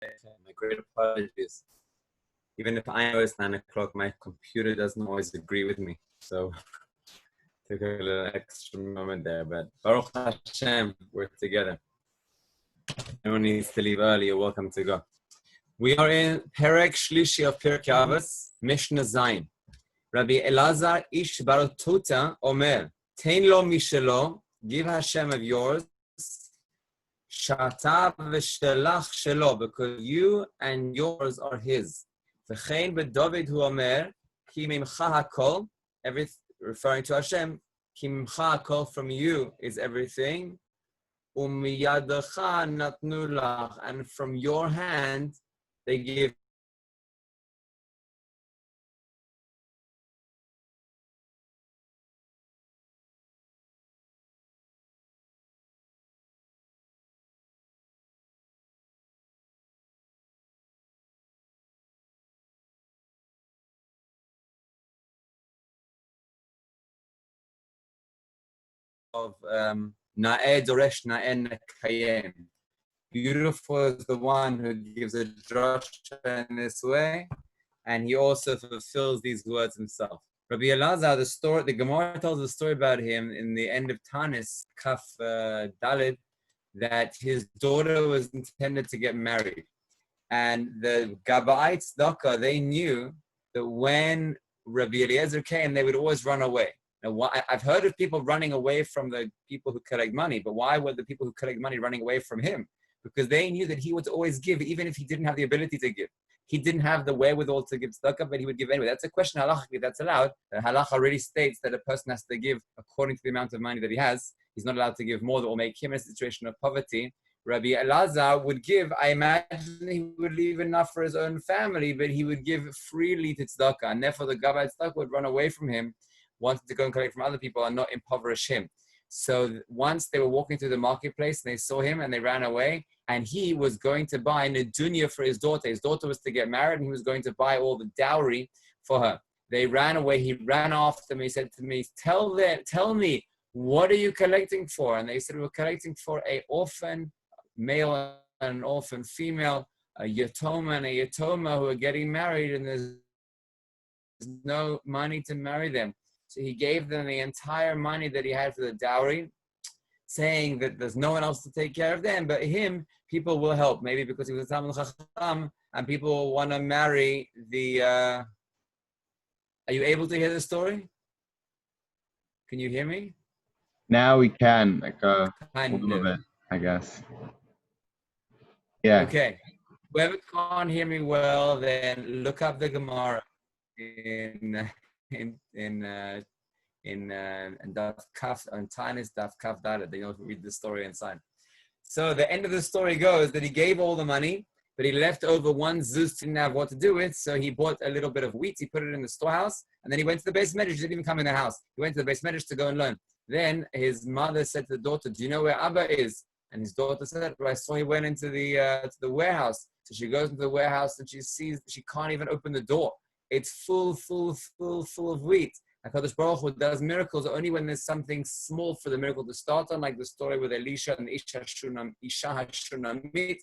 My great apologies. Even if I know it's 9 o'clock, my computer doesn't always agree with me. So took a little extra moment there, but Baruch Hashem, we're together. No one needs to leave early. You're welcome to go. We are in Perek Shlishi of Pirkei Avos, Mishnah Zayin. Rabbi Elazar Ish Bar Tuta Omer, Tein lo mishelo, give Hashem of yours, Shata v'shelach shelo, because you and yours are His. V'chein b'David hu Omer, Ki mimcha hakol, referring to Hashem, Ki mimcha hakol, from you is everything. U'miyadecha natnu lach, and from your hand they give. Of Na'eh Doresh Na'eh Nekayem. Beautiful is the one who gives a drasha in this way, and he also fulfills these words himself. Rabbi Elazar, the Gemara tells a story about him in the end of Tanis, Kaf Dalid, that his daughter was intended to get married. And the Gaba'ite Tzedakah, they knew that when Rabbi Eliezer came, they would always run away. Now, I've heard of people running away from the people who collect money, but why were the people who collect money running away from him? Because they knew that he would always give, even if he didn't have the ability to give. He didn't have the wherewithal to give tzedakah, but he would give anyway. That's a question halachically that's allowed. The halach already states that a person has to give according to the amount of money that he has. He's not allowed to give more that will make him in a situation of poverty. Rabbi Elazar would give, I imagine he would leave enough for his own family, but he would give freely to tzedakah, and therefore the Gabbai tzedakah would run away from him, wanted to go and collect from other people and not impoverish him. So once they were walking through the marketplace and they saw him and they ran away, and he was going to buy nedunya for his daughter. His daughter was to get married and he was going to buy all the dowry for her. They ran away. He ran after me. He said to me, tell me, what are you collecting for? And they said, we're collecting for an orphan male and an orphan female, a yatoma and a yatoma who are getting married, and there's no money to marry them. So he gave them the entire money that he had for the dowry, saying that there's no one else to take care of them, but him, people will help. Maybe because he was a Talmid Chacham, and people will want to marry the... Are you able to hear the story? Can you hear me? Now we can, like a little bit, I guess. Yeah. Okay. Whoever can't hear me well, then look up the Gemara in Daf Kaf, on Tanis Daf Kaf Dalet. They don't read the story inside. So the end of the story goes that he gave all the money, but he left over one zuz, didn't have what to do with, so he bought a little bit of wheat, he put it in the storehouse, and then he went to the base medrash. He didn't even come in the house. He went to the base medrash to go and learn. Then his mother said to the daughter, do you know where Abba is? And his daughter said, well, I saw he went into the warehouse. So she goes into the warehouse and she sees she can't even open the door. It's full of wheat. HaKadosh Baruch Hu does miracles only when there's something small for the miracle to start on, like the story with Elisha and Isha Shunamit.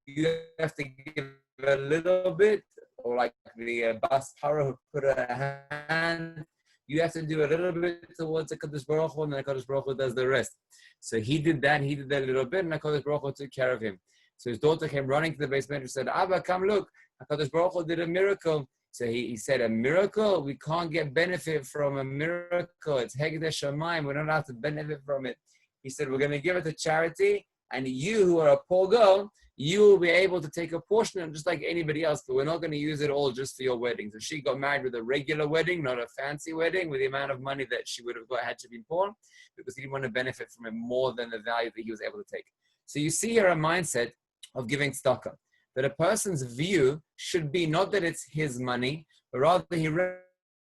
You have to give a little bit, or like the Bas Para who put a hand. You have to do a little bit towards the HaKadosh Baruch Hu, and then HaKadosh Baruch Hu does the rest. So he did that a little bit, and HaKadosh Baruch Hu took care of him. So his daughter came running to the basement and said, Abba, come look, HaKadosh Baruch Hu did a miracle. So he said, a miracle? We can't get benefit from a miracle. It's Hegdesh Shamayim. We're not allowed to benefit from it. He said, we're going to give it to charity, and you who are a poor girl, you will be able to take a portion of it just like anybody else, but we're not going to use it all just for your wedding. So she got married with a regular wedding, not a fancy wedding, with the amount of money that she would have got had she been poor, because he didn't want to benefit from it more than the value that he was able to take. So you see here a mindset of giving tzedakah, that a person's view should be not that it's his money, but rather he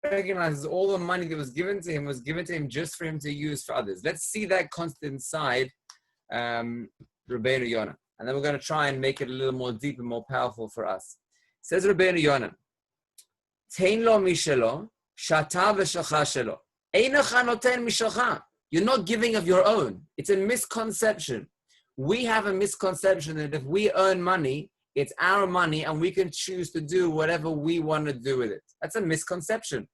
recognizes all the money that was given to him just for him to use for others. Let's see that concept inside Rabbeinu Yonah. And then we're going to try and make it a little more deep and more powerful for us. It says Rabbeinu Yonah, Tein lo mishelo, shata v'shacha shelo. Einacha noten mishacha. You're not giving of your own. It's a misconception. We have a misconception that if we earn money, It's our money, and we can choose to do whatever we want to do with it. That's a misconception.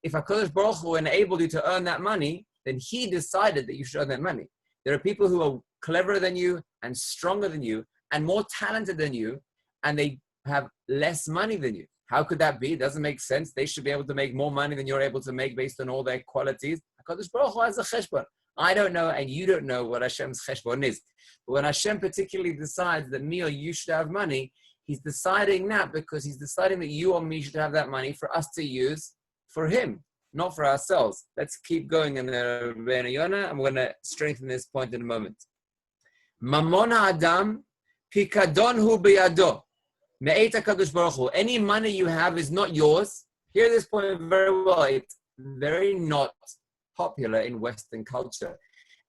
If HaKadosh Baruch Hu enabled you to earn that money, then He decided that you should earn that money. There are people who are cleverer than you and stronger than you and more talented than you, and they have less money than you. How could that be? It doesn't make sense. They should be able to make more money than you're able to make based on all their qualities. HaKadosh Baruch Hu has a cheshbon. I don't know, and you don't know what Hashem's cheshbon is. But when Hashem particularly decides that me or you should have money, He's deciding that because He's deciding that you or me should have that money for us to use for Him, not for ourselves. Let's keep going in the Rebbeinu Yonah. I'm going to strengthen this point in a moment. Mamon Adam, pikadon hu biyado. Me'et HaKadosh Baruch Hu. Any money you have is not yours. Hear this point very well. It's very not popular in Western culture.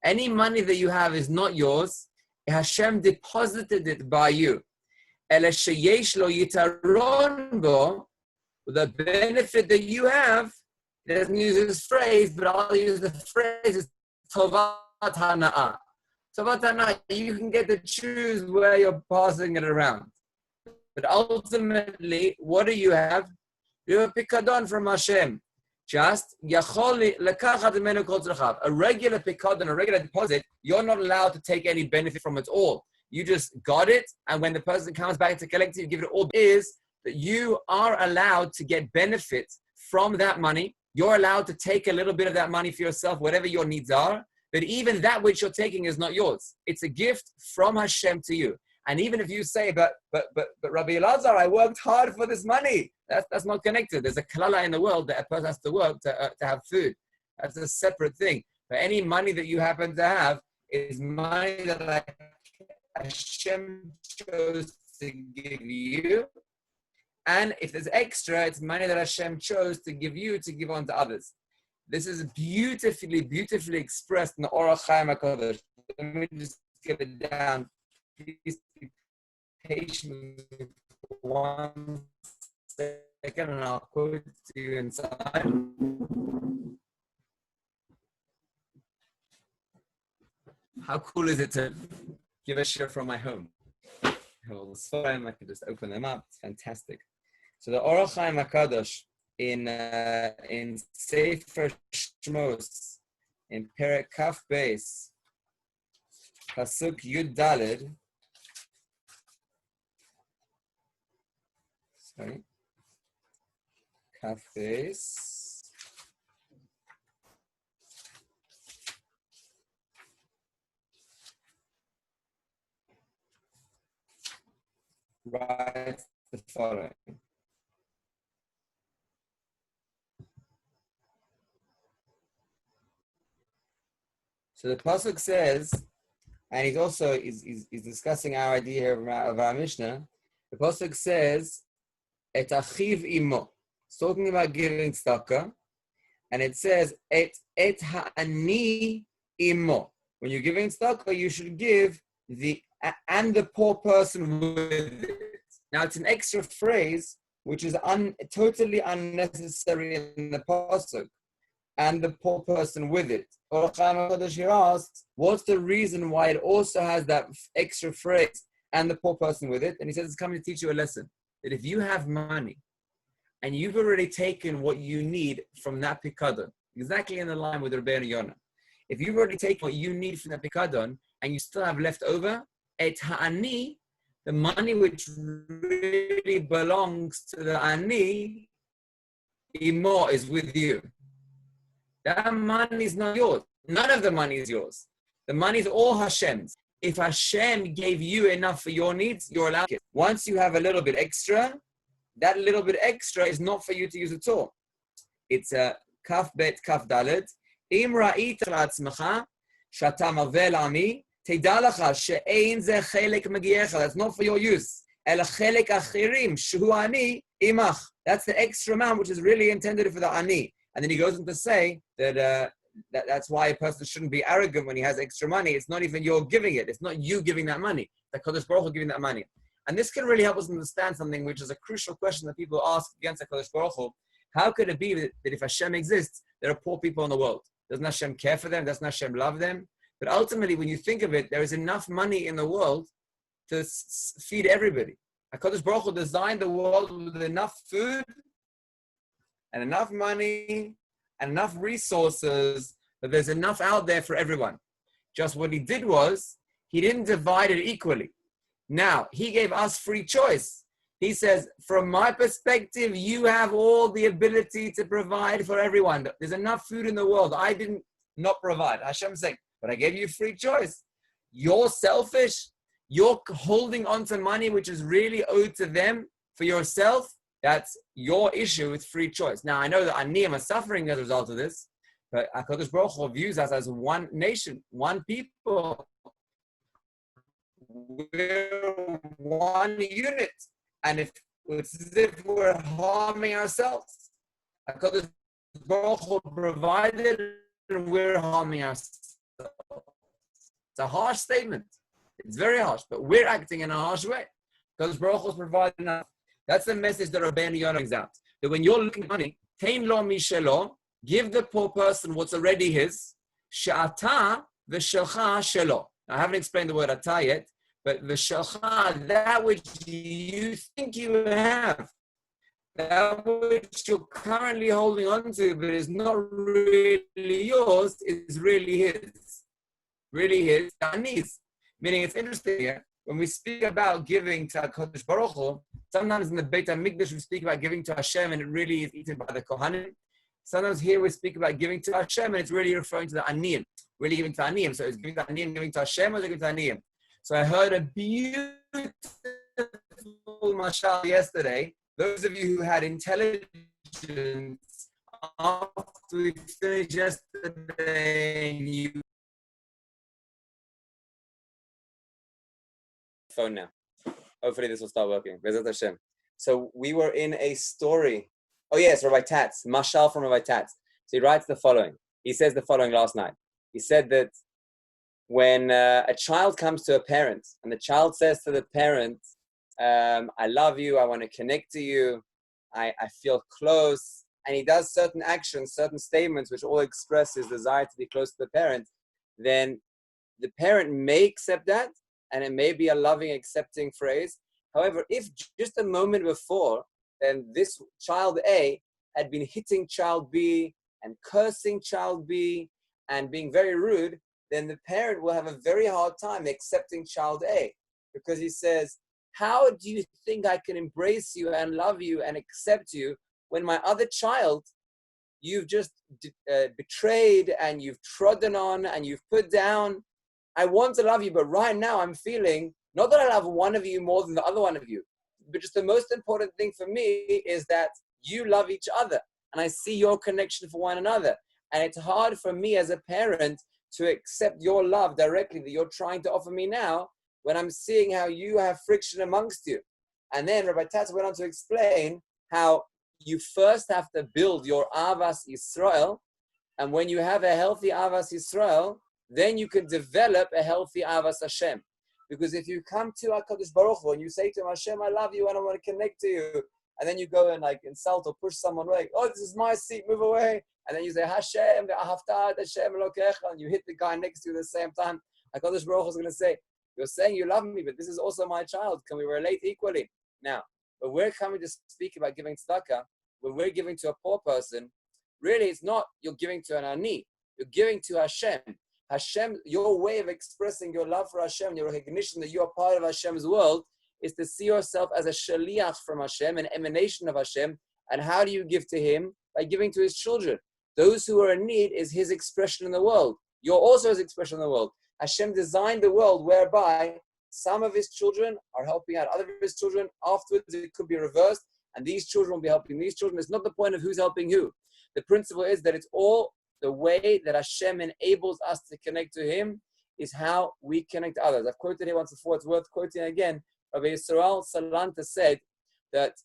Any money that you have is not yours. Hashem deposited it by you. Ele sheyesh lo yitaron bo. The benefit that you have, he doesn't use this phrase, but I'll use the phrase, is tovat hana'ah. Tovat hana'ah, you can get to choose where you're passing it around. But ultimately, what do you have? You have a pikadon from Hashem. Just, a regular pikadon, a regular deposit, you're not allowed to take any benefit from it all. You just got it, and when the person comes back to collect it, you give it all. Is that you are allowed to get benefit from that money. You're allowed to take a little bit of that money for yourself, whatever your needs are. But even that which you're taking is not yours. It's a gift from Hashem to you. And even if you say, but Rabbi Elazar, I worked hard for this money. That's not connected. There's a klala in the world that a person has to work to have food. That's a separate thing. But any money that you happen to have is money that Hashem chose to give you. And if there's extra, it's money that Hashem chose to give you to give on to others. This is beautifully, beautifully expressed in the Orach Chaim HaKadosh. Let me just get it down. Please be patient for 1 second, and I'll quote it to you inside. How cool is it to give a share from my home? I can just open them up. It's fantastic. So the Orach Chaim HaKadosh in Sefer Shmos, in Perek Kaf Beis, Pasuk Yud Daled. Sorry. Kaf Beis. Write the following. So the pasuk says, and he's also he's discussing our idea here of our Mishnah. The pasuk says, "Et achiv imo." It's talking about giving tzedakah, and it says, "Et ha'ani imo." When you're giving tzedakah, you should give the poor person with it. Now it's an extra phrase which is totally unnecessary in the pasuk. And the poor person with it. Orach Chaim HaKadosh here asks, what's the reason why it also has that extra phrase, and the poor person with it? And he says it's coming to teach you a lesson. That if you have money, and you've already taken what you need from that pikadon, exactly in the line with Rebbeinu Yonah. If you've already taken what you need from that pikadon, and you still have left over, et ha'ani, the money which really belongs to the ani, imo, is with you. That money is not yours. None of the money is yours. The money is all Hashem's. If Hashem gave you enough for your needs, you're allowed it. Once you have a little bit extra, that little bit extra is not for you to use at all. It's a kaf bet kaf dalet. Im ra'it la'atzmecha shata mavel ami teda lacha she'ein ze chelek magiecha. That's not for your use. El chelek achirim shu ani imach. That's the extra amount which is really intended for the ani. And then he goes on to say that that's why a person shouldn't be arrogant when he has extra money. It's not even you're giving it. It's not you giving that money. The Kadosh Baruch Hu giving that money. And this can really help us understand something which is a crucial question that people ask against the Kadosh Baruch Hu. How could it be that if Hashem exists, there are poor people in the world? Doesn't Hashem care for them? Doesn't Hashem love them? But ultimately, when you think of it, there is enough money in the world to feed everybody. HaKadosh Baruch Hu designed the world with enough food and enough money and enough resources that there's enough out there for everyone. Just what he did was, he didn't divide it equally. Now, he gave us free choice. He says, from my perspective, you have all the ability to provide for everyone. There's enough food in the world. I didn't not provide. Hashem's saying, but I gave you free choice. You're selfish. You're holding on to money which is really owed to them for yourself. That's your issue with free choice. Now, I know that Aniyim are suffering as a result of this, but HaKadosh Baruch Hu views us as one nation, one people. We're one unit. And if it's as if we're harming ourselves, HaKadosh Baruch Hu provided and we're harming ourselves. It's a harsh statement. It's very harsh, but we're acting in a harsh way. HaKadosh Baruch Hu is providing enough. That's the message that Rabbeinu Yonah brings out. That when you're looking at money, Tein lo mishelo, give the poor person what's already his. She'ata v'shelcha shelo. I haven't explained the word ata yet, but v'shelcha, that which you think you have, that which you're currently holding on to, but is not really yours, is really his. Really his, Anis. Meaning, it's interesting here, when we speak about giving to HaKadosh Baruch Hu, sometimes in the Beit HaMikdash we speak about giving to Hashem and it really is eaten by the Kohanim. Sometimes here we speak about giving to Hashem and it's really referring to the Aniyim, really giving to Aniyim. So it's giving to Aniyim, giving to Hashem, or giving to Aniyim. So I heard a beautiful mashal yesterday. Those of you who had intelligence after we finished yesterday, you phone now. Hopefully this will start working. Bezat Hashem. So we were in a story. Oh yes, Rabbi Tatz, mashal from Rabbi Tatz. So he writes the following. He says the following last night. He said that when a child comes to a parent and the child says to the parent, I love you, I want to connect to you, I feel close, and he does certain actions, certain statements which all express his desire to be close to the parent, then the parent may accept that, and it may be a loving, accepting phrase. However, if just a moment before, then this child A had been hitting child B and cursing child B and being very rude, then the parent will have a very hard time accepting child A, because he says, how do you think I can embrace you and love you and accept you when my other child you've just betrayed and you've trodden on and you've put down? I want to love you, but right now I'm feeling, not that I love one of you more than the other one of you, but just the most important thing for me is that you love each other and I see your connection for one another. And it's hard for me as a parent to accept your love directly that you're trying to offer me now when I'm seeing how you have friction amongst you. And then Rabbi Tatz went on to explain how you first have to build your Avos Yisrael, and when you have a healthy Avos Yisrael, then you can develop a healthy Avos Hashem. Because if you come to HaKadosh Baruch Hu and you say to him, Hashem, I love you and I want to connect to you, and then you go and like insult or push someone away, oh, this is my seat, move away, and then you say, Hashem, Ve'ahavta Hashem Elokecha, and you hit the guy next to you at the same time, HaKadosh Baruch Hu is going to say, you're saying you love me, but this is also my child. Can we relate equally? Now, when we're coming to speak about giving tzedakah, when we're giving to a poor person, really it's not you're giving to an ani, you're giving to Hashem. Hashem, your way of expressing your love for Hashem, your recognition that you are part of Hashem's world, is to see yourself as a shaliach from Hashem, an emanation of Hashem. And how do you give to Him? By giving to His children. Those who are in need is His expression in the world. You're also His expression in the world. Hashem designed the world whereby some of His children are helping out other of His children. Afterwards, it could be reversed, and these children will be helping these children. It's not the point of who's helping who. The principle is that it's all the way that Hashem enables us to connect to Him is how we connect to others. I've quoted here once before, it's worth quoting again. Rabbi Yisrael Salanta said that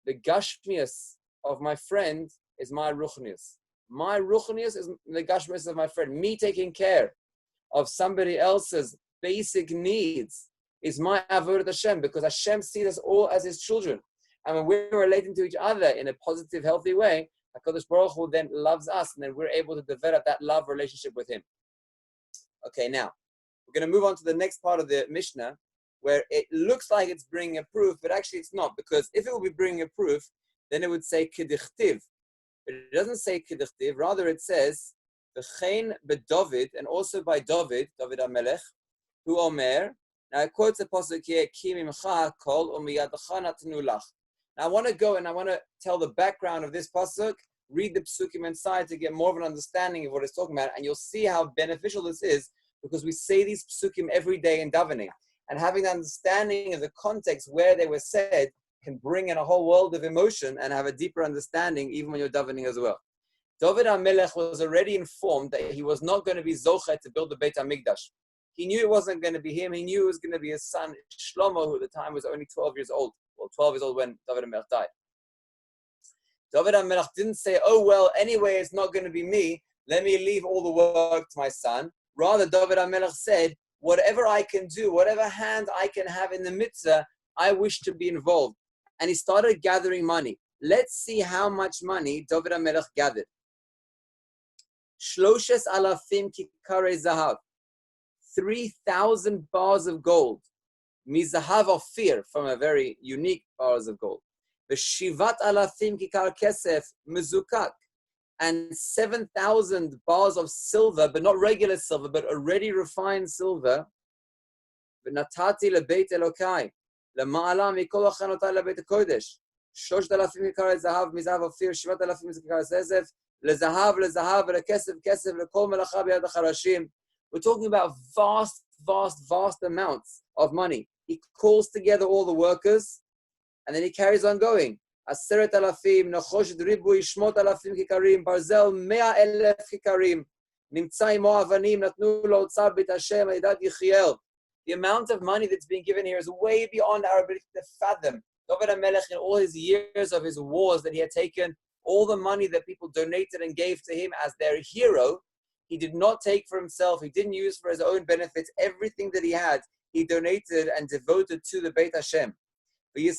the gashmius of my friend is my ruchnius. My ruchnius is the gashmius of my friend. Me taking care of somebody else's basic needs is my avodat Hashem, because Hashem sees us all as His children. And when we're relating to each other in a positive, healthy way, HaKadosh Baruch Hu then loves us, and then we're able to develop that love relationship with Him. Okay, now, we're going to move on to the next part of the Mishnah, where it looks like it's bringing a proof, but actually it's not, because if it would be bringing a proof, then it would say Kedichtiv. But it doesn't say Kedichtiv, rather it says, V'chein beDavid, and also by David HaMelech, who Omer. Now it quotes the pasuk here, Ki mimcha kol u'miyadcha natnu lach. Now I want to go and I want to tell the background of this pasuk, read the psukim inside to get more of an understanding of what it's talking about, and you'll see how beneficial this is, because we say these psukim every day in davening, and having the understanding of the context where they were said can bring in a whole world of emotion and have a deeper understanding even when you're davening as well. David HaMelech was already informed that he was not going to be Zochet to build the Beit HaMikdash. He knew it wasn't going to be him. He knew it was going to be his son, Shlomo, who at the time was only 12 years old. Well, 12 years old when David HaMelech died. David HaMelech didn't say, oh, well, anyway, it's not going to be me. Let me leave all the work to my son. Rather, David HaMelech said, whatever I can do, whatever hand I can have in the mitzvah, I wish to be involved. And he started gathering money. Let's see how much money David HaMelech gathered. 3,000 kikare zahav. 3,000 bars of gold. Mizahav of fear, from a very unique bars of gold. V'shivat alafim kikar kesef mezukak. And 7,000 bars of silver, but not regular silver, but already refined silver. V'natati lebeit Elokai. Lema'ala mikol achanotai lebeit kodesh. 3,000 kikar zahav, mizahav of fear, shivat alafim kikar kesef. Lezahav, lekesef, lekol melacha b'yad harashim. We're talking about vast amounts of money. He calls together all the workers, and then he carries on going. 10,000, נחושת ריבוי, 8,000 כיכרים, ברזל 100,000 כיכרים, נמצא עמו אבנים, נתנו לו אוצר בית השם, עדת יחיאל. The amount of money that's being given here is way beyond our ability to fathom. David HaMelech, in all his years of his wars that he had taken, all the money that people donated and gave to him as their hero, he did not take for himself. He didn't use for his own benefits. Everything that he had, he donated and devoted to the Beit Hashem. They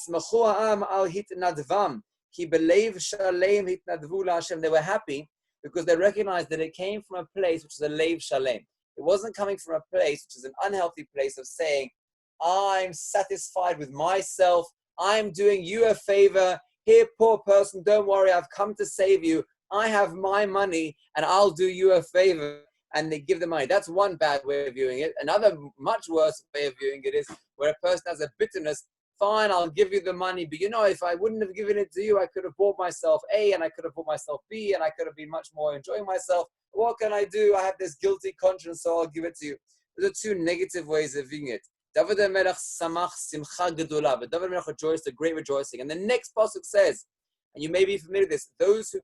were happy because they recognized that it came from a place which is a leiv shalem. It wasn't coming from a place which is an unhealthy place of saying, I'm satisfied with myself. I'm doing you a favor. Here, poor person, don't worry. I've come to save you. I have my money and I'll do you a favor, and they give the money. That's one bad way of viewing it. Another much worse way of viewing it is where a person has a bitterness. Fine, I'll give you the money, but you know, if I wouldn't have given it to you, I could have bought myself A and I could have bought myself B and I could have been much more enjoying myself. What can I do? I have this guilty conscience, so I'll give it to you. Those are two negative ways of viewing it. David HaMelech samach simcha gedola, but David HaMelech rejoiced a great rejoicing. And the next pasuk says, and you may be familiar with this, those who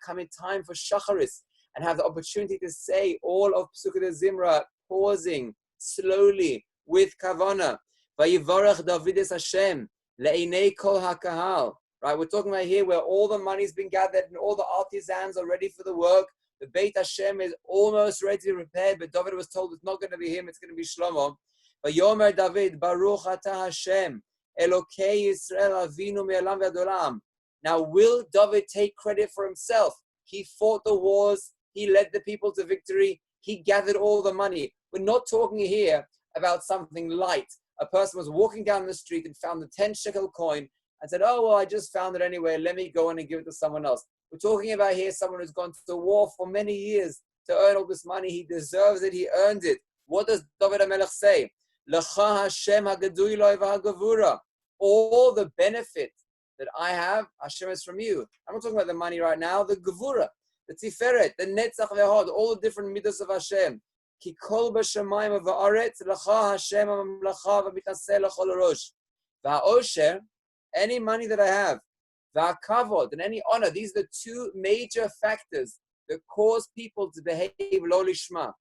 come in time for Shacharis and have the opportunity to say all of Psukei Zimra, pausing slowly with Kavana. Vayivarach Davides Hashem le'inei kol hakahal. Right, we're talking about here where all the money's been gathered and all the artisans are ready for the work. The Beit Hashem is almost ready to repair, but David was told it's not going to be him, it's going to be Shlomo. Vayomer David, Baruch atah Hashem, Elokei Yisrael Avinu me'olam v'ad olam. Now, will David take credit for himself? He fought the wars. He led the people to victory. He gathered all the money. We're not talking here about something light. A person was walking down the street and found the 10 shekel coin and said, oh, well, I just found it anyway. Let me go in and give it to someone else. We're talking about here someone who's gone to war for many years to earn all this money. He deserves it. He earned it. What does David HaMelech say? L'cha Hashem ha'gadui lo v'ha'gavura. All the benefit that I have, Hashem is from you. I'm not talking about the money right now, the Gevura, the Tiferet, the Netzach V'Hod, all the different midos of Hashem. Ki kol b'shamayim v'aretz l'cha Hashem ha'mamlacha v'mitnaseh l'chol rosh. V'ha'osher, any money that I have, v'ha'kavod, and any honor, these are the two major factors that cause people to behave lo lishma.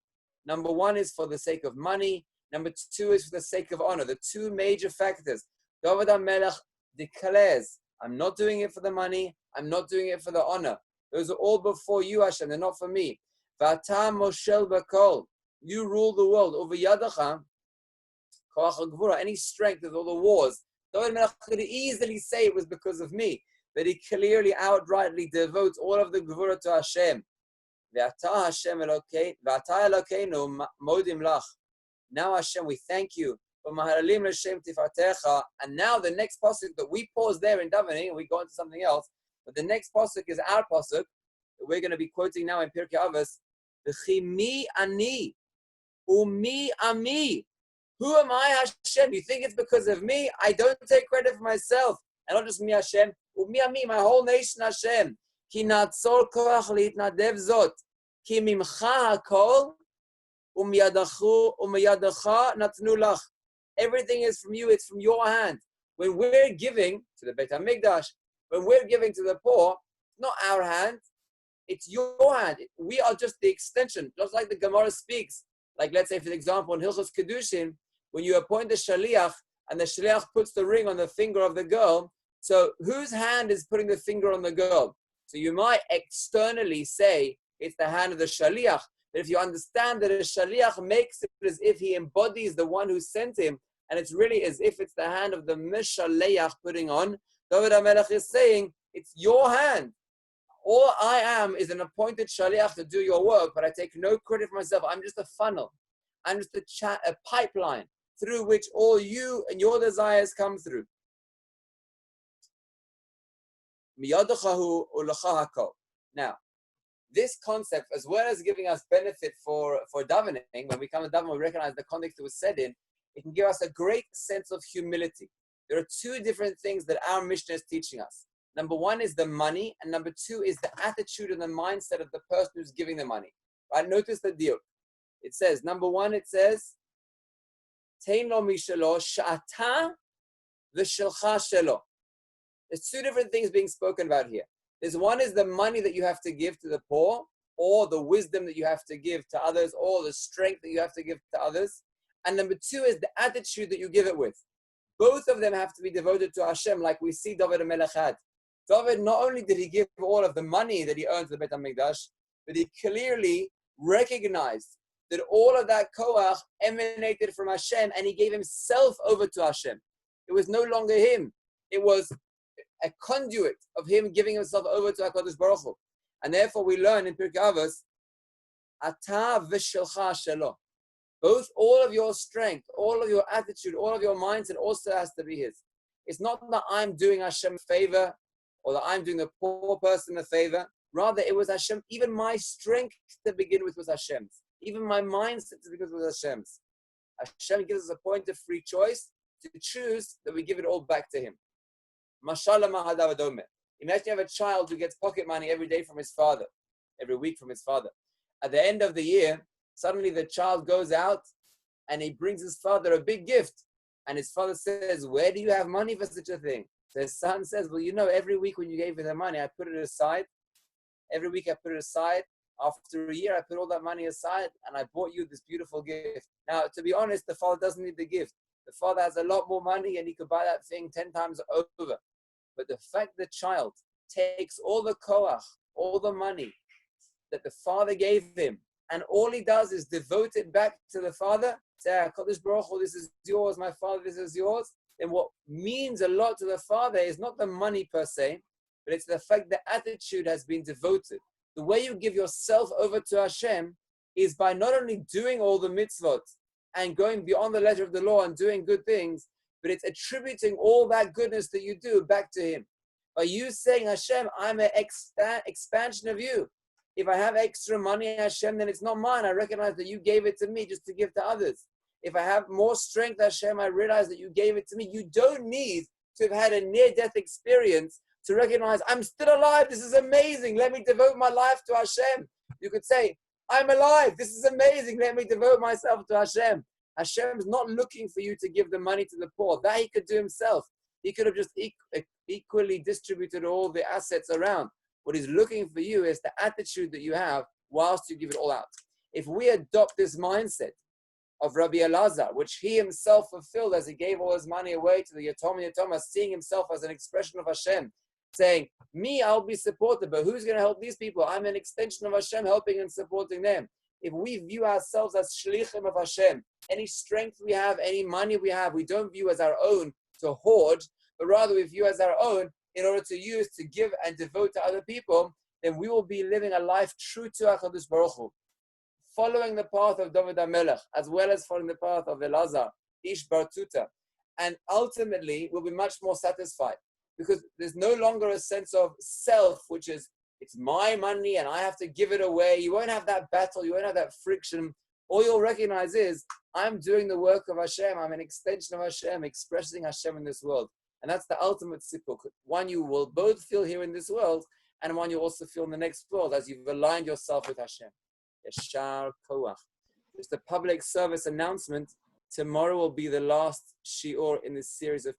Number one is for the sake of money. Number two is for the sake of honor. The two major factors. David HaMelech declares, I'm not doing it for the money. I'm not doing it for the honor. Those are all before you, Hashem. They're not for me. V'ata moshel b'kol. You rule the world. Over yadacha, koach ha'gvura, any strength of all the wars. David HaMelech could easily say it was because of me, but he clearly, outrightly devotes all of the gvura to Hashem. V'ata Hashem Elokeinu, v'ata Elokeinu modim lach. Now Hashem, we thank you And now the next pasuk that we pause there in davening, and we go into something else, but the next pasuk is our pasuk that we're going to be quoting now in Pirkei Avos. V'chi mi ani u'mi ami. Who am I, Hashem? You think it's because of me? I don't take credit for myself. And not just me, Hashem. U'mi ami, my whole nation, Hashem. Ki natzor koach li'itnadev zot. Ki mimcha hakol u'miyadacha natnu lach. Everything is from you. It's from your hand. When we're giving to the Beit HaMikdash, when we're giving to the poor, not our hand. It's your hand. We are just the extension. Just like the Gemara speaks. Like let's say, for example, in Hilchos Kedushin, when you appoint the shaliach and the shaliach puts the ring on the finger of the girl, so whose hand is putting the finger on the girl? So you might externally say it's the hand of the shaliach, but if you understand that a shaliach makes it as if he embodies the one who sent him, and it's really as if it's the hand of the mishaleach putting on, David HaMelech is saying, it's your hand. All I am is an appointed shaliach to do your work, but I take no credit for myself. I'm just a funnel. I'm just a pipeline through which all you and your desires come through. Now, this concept, as well as giving us benefit for davening, when we come to daven, we recognize the context it was said in, it can give us a great sense of humility. There are two different things that our Mishnah is teaching us. Number one is the money, and number two is the attitude and the mindset of the person who's giving the money. Right? Notice the deal. It says, number one, it says, Tein lo mishelo sha'ata v'shelcha shelo. There's two different things being spoken about here. There's one is the money that you have to give to the poor, or the wisdom that you have to give to others, or the strength that you have to give to others. And number two is the attitude that you give it with. Both of them have to be devoted to Hashem, like we see David HaMelech had. David, not only did he give all of the money that he earned to the Beit HaMikdash, but he clearly recognized that all of that koach emanated from Hashem, and he gave himself over to Hashem. It was no longer him. It was a conduit of him giving himself over to HaKadosh Baruch Hu. And therefore we learn in Pirkei Avos, Ata v'shelcha shelo. Both all of your strength, all of your attitude, all of your mindset also has to be his. It's not that I'm doing Hashem a favor, or that I'm doing the poor person a favor. Rather, it was Hashem. Even my strength to begin with was Hashem's. Even my mindset to begin with was Hashem's. Hashem gives us a point of free choice to choose that we give it all back to him. Mashallah mahadavadome. Imagine you have a child who gets pocket money every day from his father, every week from his father. At the end of the year, suddenly the child goes out and he brings his father a big gift. And his father says, where do you have money for such a thing? So his son says, well, you know, every week when you gave me the money, I put it aside. Every week I put it aside. After a year, I put all that money aside and I bought you this beautiful gift. Now, to be honest, the father doesn't need the gift. The father has a lot more money and he could buy that thing 10 times over. But the fact the child takes all the koach, all the money that the father gave him, and all he does is devote it back to the father, say, HaKadosh Baruch Hu, this is yours, my father, this is yours. Then what means a lot to the father is not the money per se, but it's the fact that attitude has been devoted. The way you give yourself over to Hashem is by not only doing all the mitzvot and going beyond the letter of the law and doing good things, but it's attributing all that goodness that you do back to him. By you saying, Hashem, I'm an expansion of you. If I have extra money, Hashem, then it's not mine. I recognize that you gave it to me just to give to others. If I have more strength, Hashem, I realize that you gave it to me. You don't need to have had a near-death experience to recognize, I'm still alive. This is amazing. Let me devote my life to Hashem. You could say, I'm alive. This is amazing. Let me devote myself to Hashem. Hashem is not looking for you to give the money to the poor. That he could do himself. He could have just equally distributed all the assets around. What he's looking for you is the attitude that you have whilst you give it all out. If we adopt this mindset of Rabbi Elazar, which he himself fulfilled as he gave all his money away to the Yatom and Yatoma, seeing himself as an expression of Hashem, saying, me, I'll be supported, but who's going to help these people? I'm an extension of Hashem, helping and supporting them. If we view ourselves as shlichim of Hashem, any strength we have, any money we have, we don't view as our own to hoard, but rather we view as our own in order to use, to give and devote to other people, then we will be living a life true to HaKadosh Baruch Hu, following the path of David HaMelech, as well as following the path of Elazar, ish bartuta. And ultimately, we'll be much more satisfied because there's no longer a sense of self, which is, it's my money and I have to give it away. You won't have that battle. You won't have that friction. All you'll recognize is, I'm doing the work of Hashem. I'm an extension of Hashem, expressing Hashem in this world. And that's the ultimate sipuk. One you will both feel here in this world, and one you also feel in the next world as you've aligned yourself with Hashem. Yeshar koach. Just a public service announcement. Tomorrow will be the last shiur in this series of